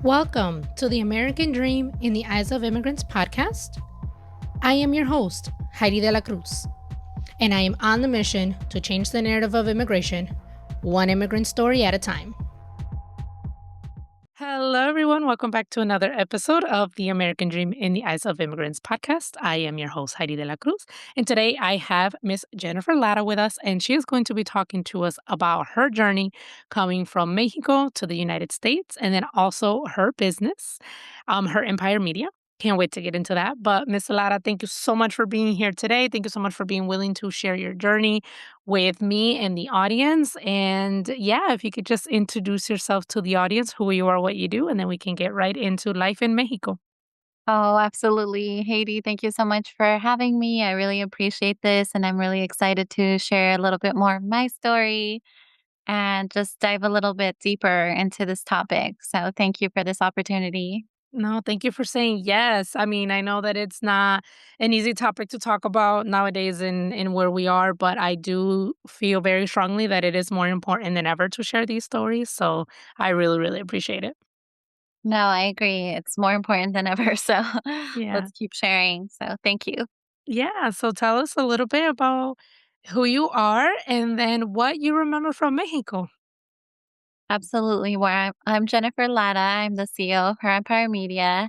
Welcome to the American Dream in the Eyes of Immigrants podcast. I am your host, Heidy De La Cruz, and I am on the mission to change the narrative of immigration, one immigrant story at a time. Hello, everyone. Welcome back to another episode of the American Dream in the Eyes of Immigrants podcast. I am your host, Heidy De La Cruz, and today I have Miss Jennifer Lara with us, and she is going to be talking to us about her journey coming from Mexico to the United States, and then also her business, her Empire Media. Can't wait to get into that. But Miss Lara, thank you so much for being here today. Thank you so much for being willing to share your journey with me and the audience. And yeah, if you could just introduce yourself to the audience, who you are, what you do, and then we can get right into life in Mexico. Oh, absolutely. Haiti, thank you so much for having me. I really appreciate this, and I'm really excited to share a little bit more of my story and just dive a little bit deeper into this topic. So, thank you for this opportunity. No, thank you for saying yes. I mean, I know that it's not an easy topic to talk about nowadays in where we are, but I do feel very strongly that it is more important than ever to share these stories. So I really, really appreciate it. No, I agree. It's more important than ever. So, Yeah. let's keep sharing. So, thank you. Yeah. So tell us a little bit about who you are and then what you remember from Mexico. Absolutely. I'm Jennifer Lara. I'm the CEO of Her Empire Media.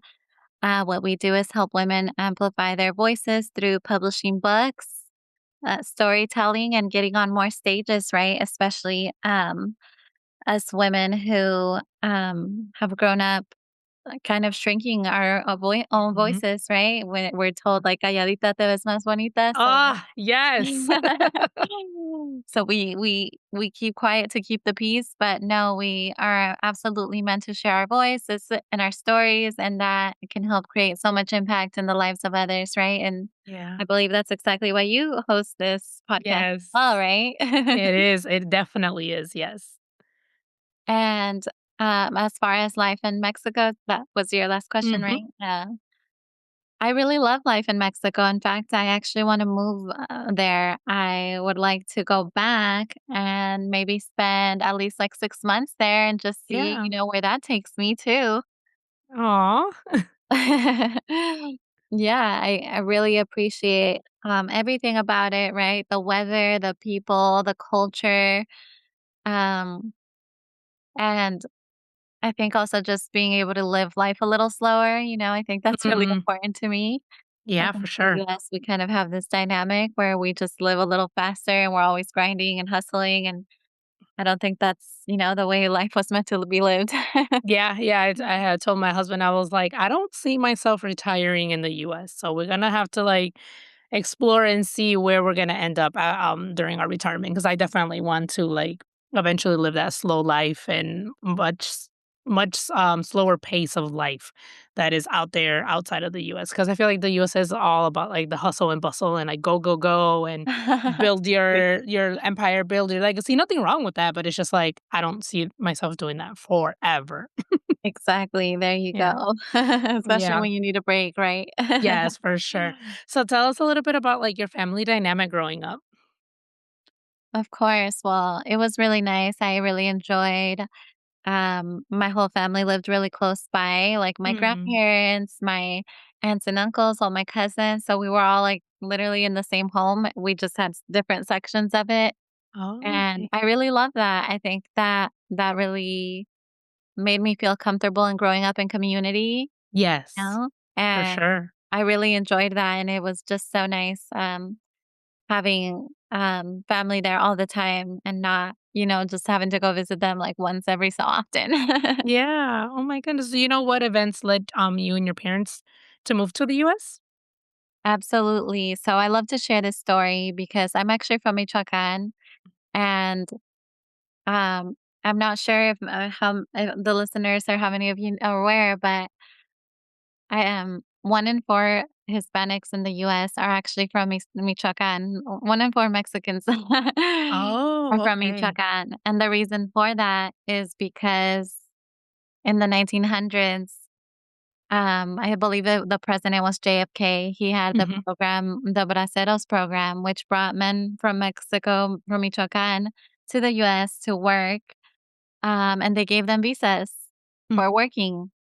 What we do is help women amplify their voices through publishing books, storytelling, and getting on more stages, right? Especially us women who have grown up kind of shrinking our own Mhm. voices, right? When we're told, like, calladita te ves más bonita. So Ah, yes. so we keep quiet to keep the peace, but no, we are absolutely meant to share our voices and our stories, and that can help create so much impact in the lives of others, right? And Yeah. I believe that's exactly why you host this podcast as Yes. well, right? It is. It definitely is. Yes. And as far as life in Mexico, that was your last question, Mhm. right? I really love life in Mexico. In fact, I actually want to move there. I would like to go back and maybe spend at least like 6 months there and just see, Yeah. where that takes me too. Aw. Yeah, I really appreciate everything about it, right? The weather, the people, the culture. Um, and I think also just being able to live life a little slower, I think that's really Mhm. important to me. I Yeah, for think in the sure. US, we kind of have this dynamic where we just live a little faster and we're always grinding and hustling. And I don't think that's, the way life was meant to be lived. Yeah, yeah, I had told my husband, I was like, "I don't see myself retiring in the US, so we're gonna have to, like, explore and see where we're gonna end up, during our retirement. Because I definitely want to, like, eventually live that slow life and much slower pace of life that is out there outside of the US. Because I feel like the US is all about, like, the hustle and bustle and, like, go, go, go, and build Agree. your empire, build your legacy. Nothing wrong with that, but it's just like, I don't see myself doing that forever. Exactly. There you Yeah. go. Especially Yeah. when you need a break, right? Yes, for sure. So tell us a little bit about, like, your family dynamic growing up. Of course. Well, it was really nice. I really enjoyed. My whole family lived really close by, like my Mm. grandparents, my aunts and uncles, all my cousins. So we were all like literally in the same home. We just had different sections of it. Oh, And okay. I really love that. I think that really made me feel comfortable in growing up in community, you Yes, know? for And sure. I really enjoyed that. And it was just so nice having family there all the time and not, just having to go visit them like once every so often. Yeah. Oh my goodness. Do you know what events led, you and your parents to move to the US? Absolutely. So I love to share this story because I'm actually from Michoacán, and um, I'm not sure if the listeners or how many of you are aware, but I am 1 in 4 Hispanics in the U.S. are actually from Michoacán. 1 in 4 Mexicans are Oh, from okay. Michoacán, and the reason for that is because in the 1900s. I believe the president was JFK. He had the Mhm. program, the Braceros program, which brought men from Mexico, from Michoacan, to the US to work, and they gave them visas Mm. for working.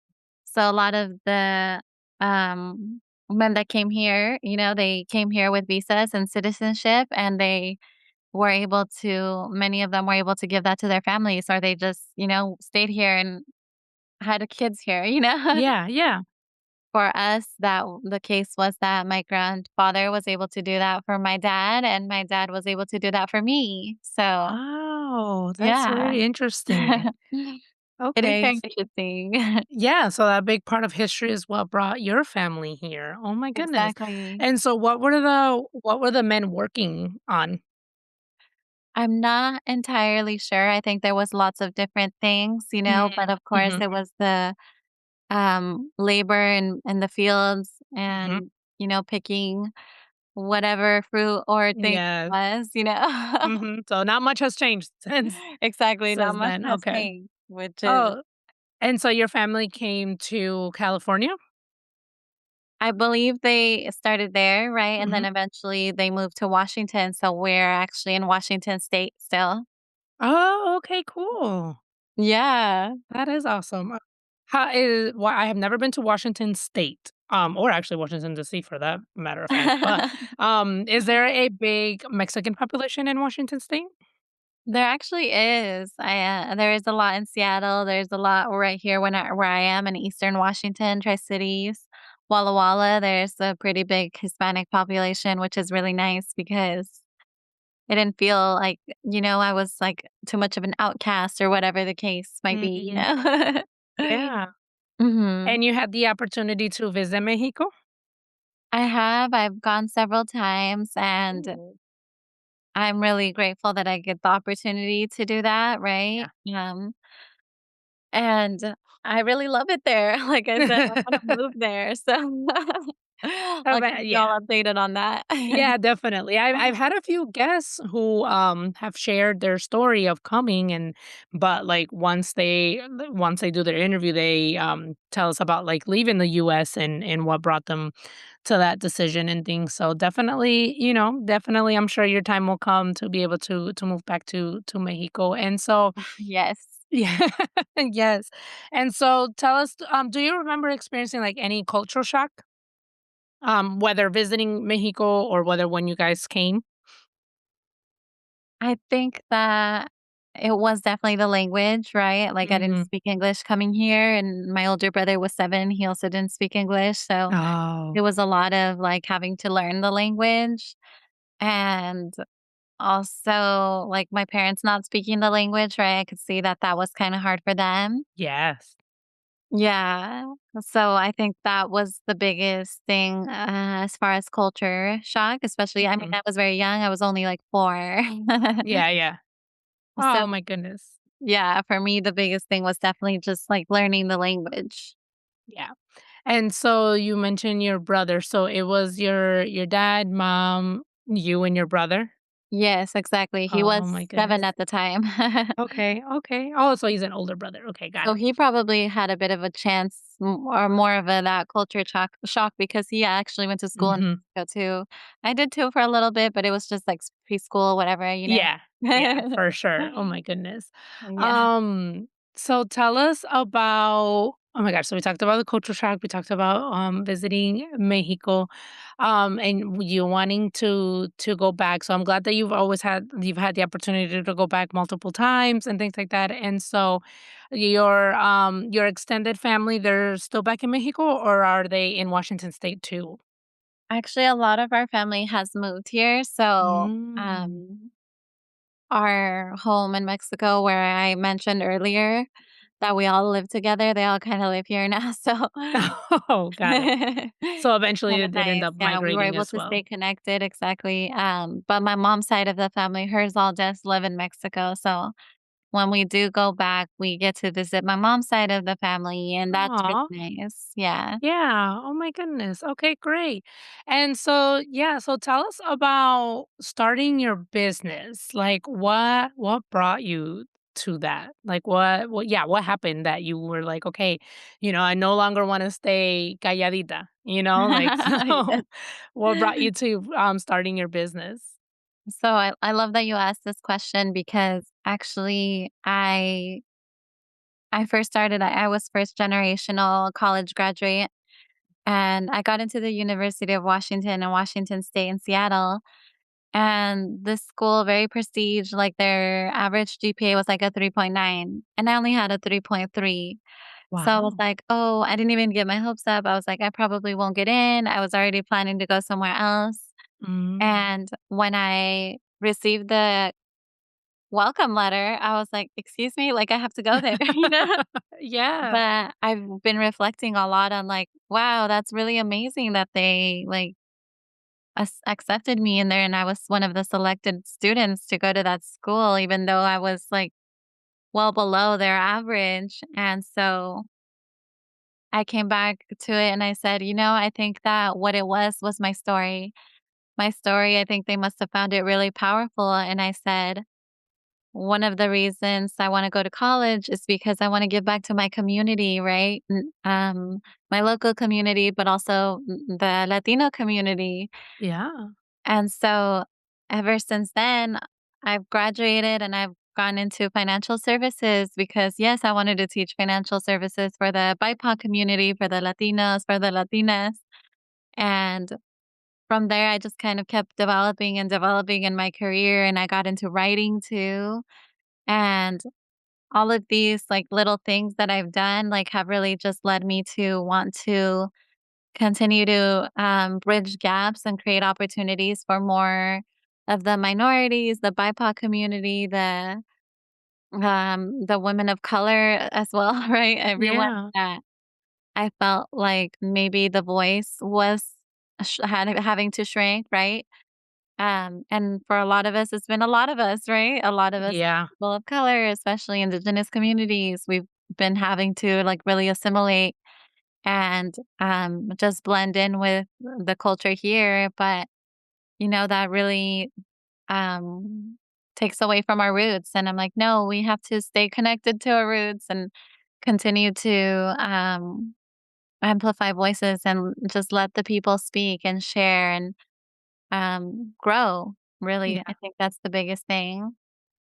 So a lot of the men that came here, they came here with visas and citizenship, and they were able to many of them were able to give that to their families, or they just, stayed here and had kids here. Yeah, yeah. For us, the case was that my grandfather was able to do that for my dad, and my dad was able to do that for me. So, Oh, that's yeah. really interesting. It is Okay. very interesting. Yeah, so that big part of history is what brought your family here. Oh my goodness. Exactly. And so what were the men working on? I'm not entirely sure. I think there was lots of different things, but of course Mhm. it was the labor in the fields Mhm. and, picking whatever fruit or thing it Yes. was. Mhm. So not much has changed since Exactly. Not since much then. has Okay. changed, which is Oh, and so your family came to California? I believe they started there, right? And then Mhm. eventually they moved to Washington. So we're actually in Washington State still. Oh, okay, cool. Yeah. That is awesome. How is well, I have never been to Washington State, or actually Washington DC for that matter of fact, but, is there a big Mexican population in Washington State? There actually is. There is a lot in Seattle. There's a lot right here where I am in Eastern Washington, Tri Cities, Walla Walla. There's a pretty big Hispanic population, which is really nice because it didn't feel like I was like too much of an outcast or whatever the case might be. Mhm. Yeah. Hmm. And you had the opportunity to visit Mexico? I have. I've gone several times, and Ooh. I'm really grateful that I get the opportunity to do that. Right. Yeah. And I really love it there. Like I said, I wanna move there, so Oh, I'll keep but you yeah. all updated on that. Yeah, definitely. I've had a few guests who have shared their story of coming but like once they do their interview, they tell us about like leaving the US and what brought them to that decision and things. So definitely, definitely I'm sure your time will come to be able to move back to Mexico. And so Yes. yeah, yes. And so tell us, do you remember experiencing like any cultural shock? Whether visiting Mexico or whether when you guys came? I think that it was definitely the language, right? Like, I didn't Mhm. speak English coming here, and my older brother was 7, he also didn't speak English, so it Oh, was a lot of, like, having to learn the language, and also, like, my parents not speaking the language, right? I could see that that was kinda hard for them. yes. Yeah. So I think that was the biggest thing, as far as culture shock, especially I mean, Mhm. I was very young, I was only, like, 4. Yeah, yeah. So, Oh my goodness. yeah, for me, the biggest thing was definitely just, like, learning the language. Yeah. And so you mentioned your brother. So it was your dad, mom, you and your brother? Yes, exactly. He Oh was my 7 goodness. at the time. Okay, okay. Oh, so he's an older brother. Okay, got So it. he probably had a bit of a chance or more of that culture shock because he actually went to school in Mhm. Mexico too. I did too for a little bit, but it was just like preschool, whatever. Yeah, yeah, for sure. Oh my goodness. Yeah. Um, so tell us about oh my gosh, so we talked about the culture shock, we talked about visiting Mexico, and you wanting to go back. So I'm glad that you've had the opportunity to go back multiple times and things like that. And so your extended family, they're still back in Mexico or are they in Washington State too? Actually, a lot of our family has moved here. So, Mm. our home in Mexico, where I mentioned earlier that we all live together, they all kind of live here now. So, Oh, got it. So it's eventually kind it of did end nice. up Yeah, we were migrating able as to well. stay connected. Exactly. But my mom's side of the family, hers all just live in Mexico. So, when we do go back, we get to visit my mom's side of the family, and that's Aw. really nice. Yeah. Yeah. Oh my goodness. Okay, great. And so, yeah, so tell us about starting your business. Like what brought you to that? Like what happened that you were like, okay, I no longer want to stay calladita, like so Yes. what brought you to starting your business? So I love that you asked this question because actually I first started, I was first generational college graduate, and I got into the University of Washington in Washington State in Seattle. And this school, very prestige, like their average GPA was like a 3.9, and I only had a 3.3. So I was Wow. like, "Oh," I didn't even get my hopes up. I was like, "I probably won't get in." I was already planning to go somewhere else. Mm. And when I received the welcome letter, I was like, "Excuse me, like I have to go there," you know? Yeah. But I've been reflecting a lot on like, wow, that's really amazing that they like accepted me in there and I was one of the selected students to go to that school, even though I was like well below their average. And so I came back to it and I said, I think that what it was my story. My story, I think they must have found it really powerful. And I said, one of the reasons I want to go to college is because I want to give back to my community, right? My local community, but also the Latino community. Yeah. And so ever since then, I've graduated and I've gone into financial services because, yes, I wanted to teach financial services for the BIPOC community, for the Latinos, for the Latinas. And from there, I just kind of kept developing and developing in my career. And I got into writing too. And all of these like little things that I've done, like have really just led me to want to continue to bridge gaps and create opportunities for more of the minorities, the BIPOC community, the women of color as well, right? Everyone Yeah. that I felt like maybe the voice was having to shrink, right? And for a lot of us, it's been a lot of us, right? A lot of us Yeah. people of color, especially indigenous communities, we've been having to like really assimilate and just blend in with the culture here. But, that really um, takes away from our roots. And I'm like, no, we have to stay connected to our roots and continue to amplify voices and just let the people speak and share and grow. Really, Yeah. I think that's the biggest thing.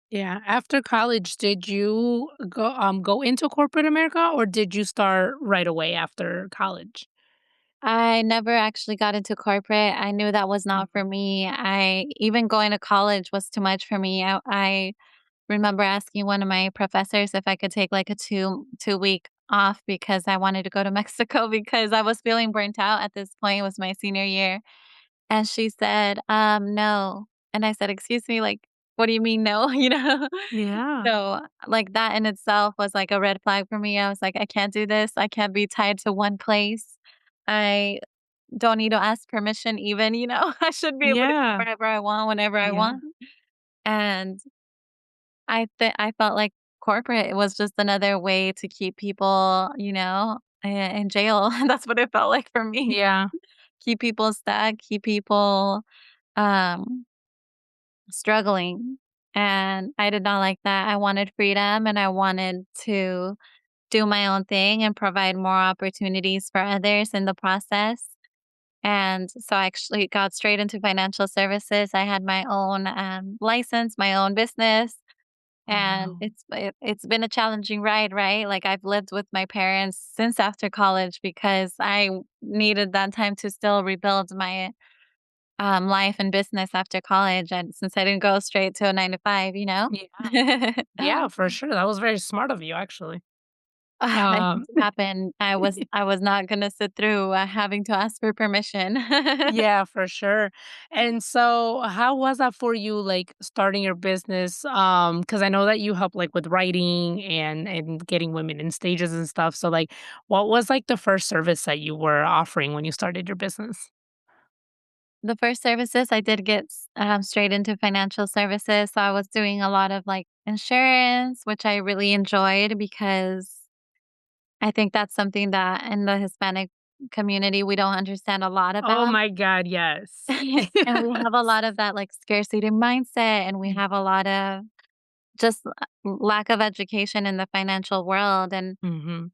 Yeah. After college, did you go into corporate America or did you start right away after college? I never actually got into corporate. I knew that was not Mhm. for me. I even going to college was too much for me. I remember asking one of my professors if I could take like a two week off because I wanted to go to Mexico because I was feeling burnt out at this point. It was my senior year. And she said, no. And I said, excuse me, like, what do you mean no? Yeah. So like that in itself was like a red flag for me. I was like, I can't do this. I can't be tied to one place. I don't need to ask permission even. I should be able to go Yeah. wherever I want, whenever I Yeah. want. And I felt like corporate was just another way to keep people, in jail. That's what it felt like for me. Yeah. Keep people stuck, keep people um struggling. And I did not like that. I wanted freedom and I wanted to do my own thing and provide more opportunities for others in the process. And so I actually got straight into financial services. I had my own license, my own business, and Wow. it's been a challenging ride, right? Like I've lived with my parents since after college because I needed that time to still rebuild my life and business after college, and since I didn't go straight to a 9 to 5. Yeah. Yeah, for sure. That was very smart of you, actually. It had Um, to happen. I was not gonna sit through having to ask for permission. yeah, for sure. And so how was that for you, like, starting your business? Because I know that you help, like, with writing and getting women in stages and stuff. So, like, what was, like, the first service that you were offering when you started your business? The first services I did get straight into financial services, so I was doing a lot of like insurance, which I really enjoyed because I think that's something that in the Hispanic community we don't understand a lot Oh about. my god, yes. And we have a lot of that like scarcity mindset, and we have a lot of just lack of education in the financial world and Mhm.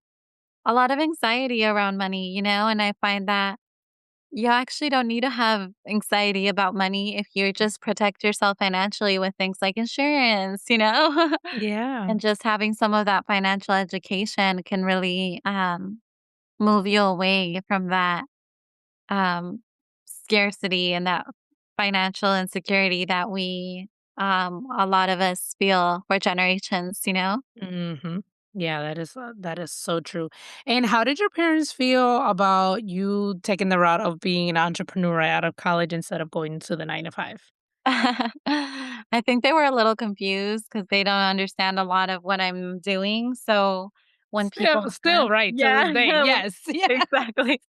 a lot of anxiety around money, and I find that you actually don't need to have anxiety about money if you just protect yourself financially with things like insurance, Yeah. And just having some of that financial education can really, move you away from that, um, scarcity and that financial insecurity that a lot of us feel for generations. Mhm. Yeah, that is so true. And how did your parents feel about you taking the route of being an entrepreneur right out of college instead of going to the 9 to 5? I think they were a little confused because they don't understand a lot of what I'm doing, so when people Still right to this Yeah, day. Yes. Yeah. exactly.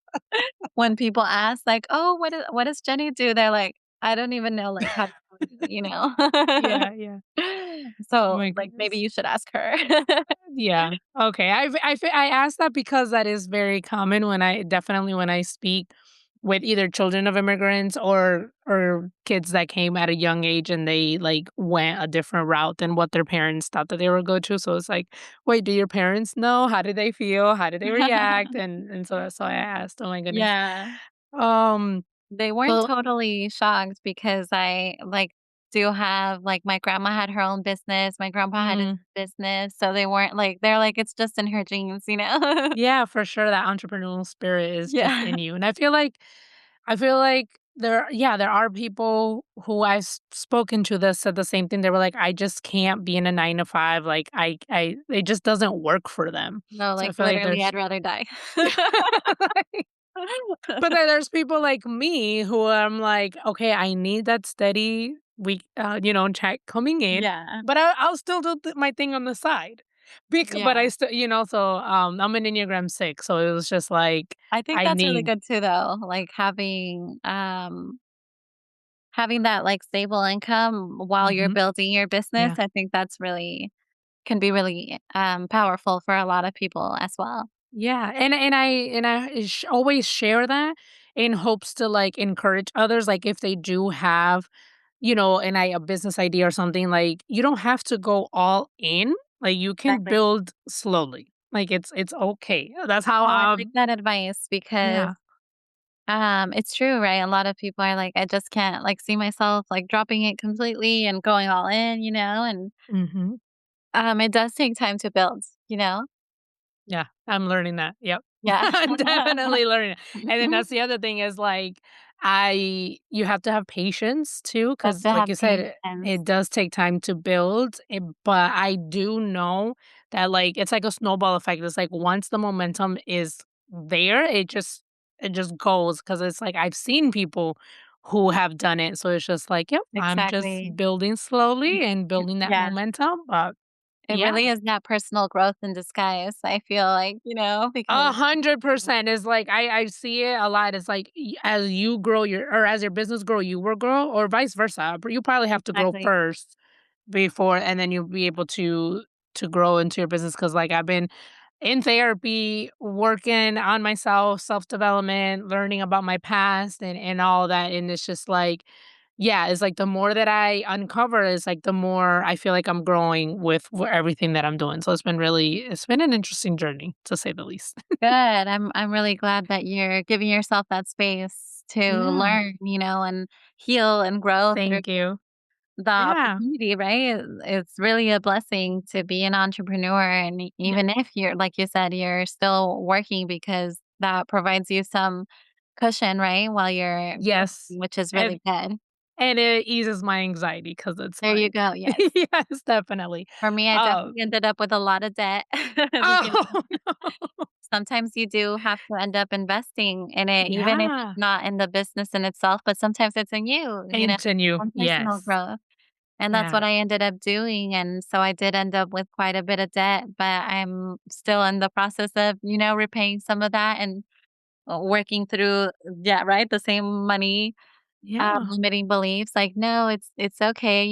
When people ask like, "Oh, what does Jenny do?" They're like, "I don't even know, like, how to tell you?" Yeah, yeah. Oh So, my like, maybe goodness. you should ask her. Yeah. Okay. I asked that because that is very common when I definitely when I speak with either children of immigrants or kids that came at a young age and they like went a different route than what their parents thought that they would go to. So it's like, wait, do your parents know? How did they feel? How did they react? And so that's why I asked. Oh my goodness. Yeah. Um. They weren't So. totally shocked because I, like, do have like, my grandma had her own business, my grandpa had his Mm, business, so they weren't like they're like, "It's just in her genes?" yeah, for sure. That entrepreneurial spirit is just Yeah, in you, and I feel like there are people who I've spoken to that said the same thing. They were like, "I just can't be in a 9 to 5, like, I it just doesn't work for them." no, So I like, feel like literally, there's I'd rather die. but then there's people like me who I'm like, "Okay, I need that steady check coming in, Yeah, but I'll still do my thing on the side." But I yeah. still I'm an Enneagram 6, so it was just like, I think I that's really need good too, though, like, having that, like, stable income while you're Mhm, building your business, yeah. I think that's really can be really, powerful for a lot of people as well. Yeah, and I always share that in hopes to like encourage others. Like if they do have, a business idea or something, like you don't have to go all in. Like you can Exactly. build slowly. Like it's okay. That's how No, I like that advice because, yeah. it's true, right? A lot of people are like, "I just can't, like, see myself, like, dropping it completely and going all in?" And, Mhm. it does take time to build? Yeah, I'm learning that. Yep. Yeah. I'm definitely learning it. And then that's the other thing is like I you have to have patience too Have cuz to like have you said patience. it does take time to build it, but I do know that like it's like a snowball effect. It's like once the momentum is there, it just goes cuz it's like I've seen people who have done it. So it's just like, yep, I'm just Exactly. building slowly and building that Yeah. momentum, but It yeah. really is that personal growth in disguise, I feel like, because 100% is like I see it a lot. It's like as you grow as your business grow, you will grow, or vice versa. But you probably have to grow exactly. first before, and then you'll be able to grow into your business. Because like I've been in therapy, working on myself, self development, learning about my past, and all that, and it's just like. Yeah, it's like the more that I uncover, it's like the more I feel like I'm growing with everything that I'm doing. So it's been an interesting journey to say the least. Good. I'm really glad that you're giving yourself that space to Yeah. learn, and heal and grow through Thank you. the Yeah. opportunity, right? It's really a blessing to be an entrepreneur, and Yeah. even if you're like you said, you're still working because that provides you some cushion, right, while you're Yes. which is And really good. and it eases my anxiety because it's There you like go, yes. yes, definitely. For me, I Uh, definitely ended up with a lot of debt because oh, no. sometimes you do have to end up investing in it, even if it's Yeah. not in the business in itself, but sometimes it's in you, Continue. own personal Yes. growth. And that's Yeah. what I ended up doing, and so I did end up with quite a bit of debt, but I'm still in the process of, repaying some of that and, working through yeah, right, the same money, Yeah. limiting beliefs, like, "No, it's okay,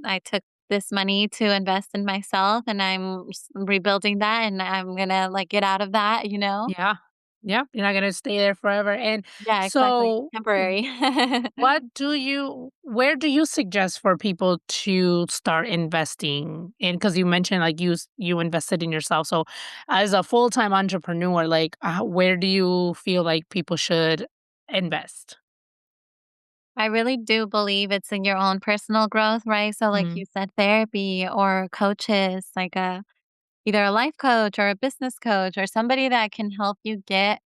I took this money to invest in myself, and I'm rebuilding that, and I'm gonna, like, get out of that?" Yeah. Yeah. You're not gonna stay there forever. And Yeah, exactly, so temporary. where do you suggest for people to start investing in? Because you mentioned like you invested in yourself. So as a full-time entrepreneur, like where do you feel like people should invest? I really do believe it's in your own personal growth, right? So, like Mhm. you said, therapy or coaches, like either a life coach or a business coach or somebody that can help you get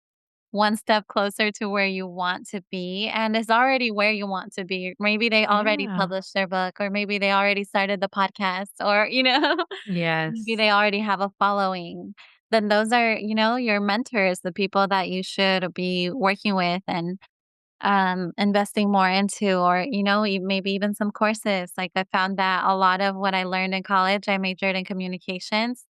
one step closer to where you want to be and is already where you want to be. Maybe they already Yeah. published their book, or maybe they already started the podcast, or, maybe Yes. they already have a following. Then those are, your mentors, the people that you should be working with and investing more into, or, maybe even some courses. Like I found that a lot of what I learned in college, I majored in communications.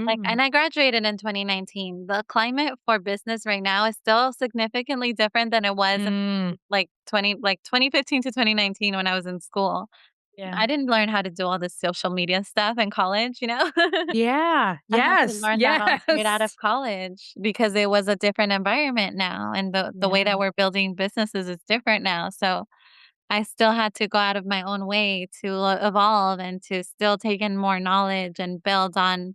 Like, Mm. and I graduated in 2019. The climate for business right now is still significantly different than it was in Mm. 2015 to 2019 when I was in school. Yeah. I didn't learn how to do all this social media stuff in college. Yeah. I had to Yes. learn that all straight out of Yes. college because it was a different environment now, and the way that Yeah. we're building businesses is different now. So I still had to go out of my own way to evolve and to still take in more knowledge and build on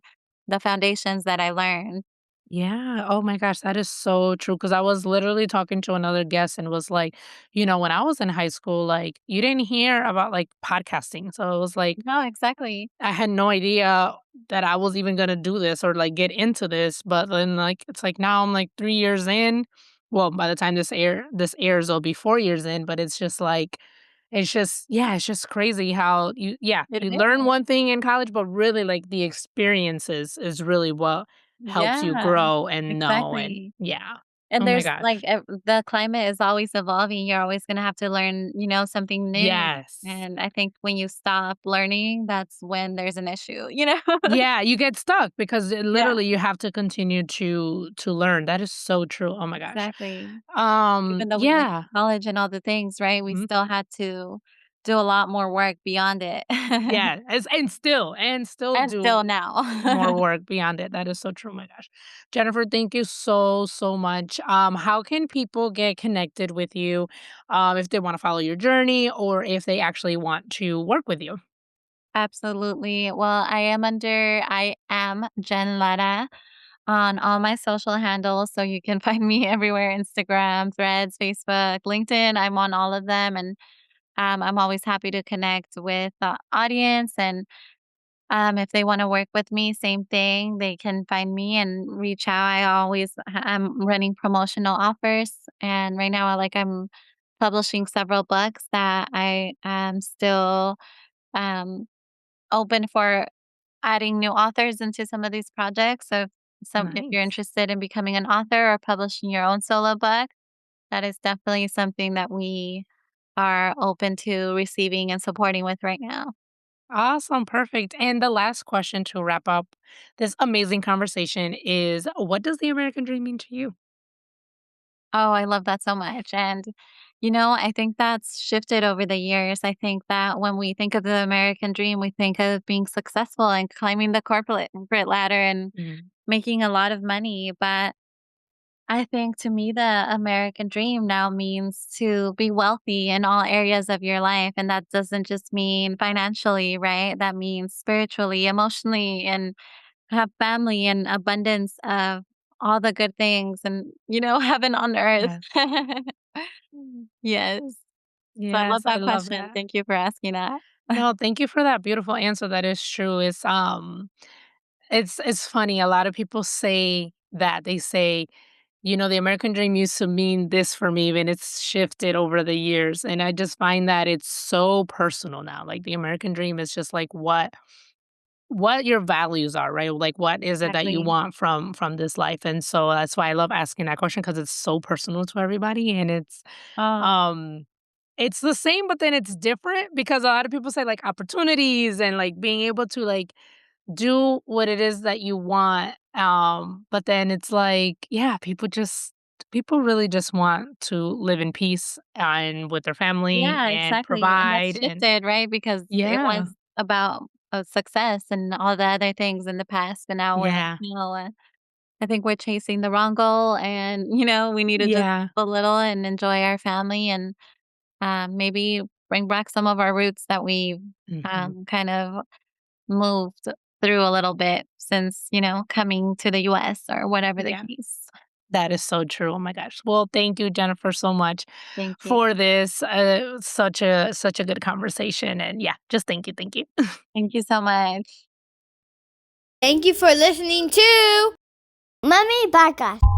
the foundations that I learned. Yeah. Oh my gosh, that is so true. Because I was literally talking to another guest and was like, when I was in high school, like, you didn't hear about like podcasting. So it was like, No, exactly. I had no idea that I was even gonna do this or like get into this. But then like it's like now I'm like 3 years in. Well, by the time this airs, it'll be 4 years in. But it's just like it's just crazy how It you learn is. one thing in college, but really like the experiences is really what helps you Yeah, grow and know and exactly. yeah. And Oh my there's like gosh. the climate is always evolving. You're always gonna have to learn, something new. Yes. And I think when you stop learning, that's when there's an issue? Yeah, you get stuck because Yeah, literally you have to continue to learn. That is so true. Oh my gosh. exactly. Even though we went Yeah. to college and all the things, right? We Mhm. still had to do a lot more work beyond it. Yeah, and still And still do more now. work beyond it. That is so true. Oh my gosh. Jennifer, thank you so, so much. How can people get connected with you if they want to follow your journey or if they actually want to work with you? Absolutely. Well, I am Jen Lara on all my social handles. So you can find me everywhere: Instagram, Threads, Facebook, LinkedIn. I'm on all of them. And I'm always happy to connect with the audience. And if they want to work with me, same thing. They can find me and reach out. I'm running promotional offers. And right now, I'm publishing several books that I am still um, open for adding new authors into some of these projects. So if you're Nice. interested in becoming an author or publishing your own solo book, that is definitely something that we are open to receiving and supporting with right now. Awesome. Perfect. And the last question to wrap up this amazing conversation is what does the American dream mean to you? Oh, I love that so much. And, I think that's shifted over the years. I think that when we think of the American dream, we think of being successful and climbing the corporate ladder and Mhm. making a lot of money. But I think to me, the American dream now means to be wealthy in all areas of your life. And that doesn't just mean financially, right? That means spiritually, emotionally, and have family and abundance of all the good things and, heaven on earth. Yes. Yes. So I love Yes, I that love question. that. Thank you for asking that. No, thank you for that beautiful answer. That is true. It's funny. A lot of people say that. They say, the American dream used to mean this for me, and it's shifted over the years. And I just find that it's so personal now. Like the American dream is just like what your values are, right? Like what is it that you Exactly. want from this life? And so that's why I love asking that question because it's so personal to everybody and Oh, um it's the same but then it's different because a lot of people say like opportunities and like being able to like do what it is that you want. But then it's like, yeah, people really just want to live in peace and with their family yeah, and exactly. And that's provide and shifted, right? Because it yeah. was about success and all the other things in the past. And now Yeah. I think we're chasing the wrong goal, and, we need to just Yeah. a little and enjoy our family and maybe bring back some of our roots that we Mhm. kind of moved through a little bit since, coming to the US or whatever the Yeah. case. That is so true. Oh my gosh. Well, thank you, Jennifer, so much Thank you. for this such a good conversation. And yeah, just thank you, thank you. Thank you so much. Thank you for listening to Mummy Podcast.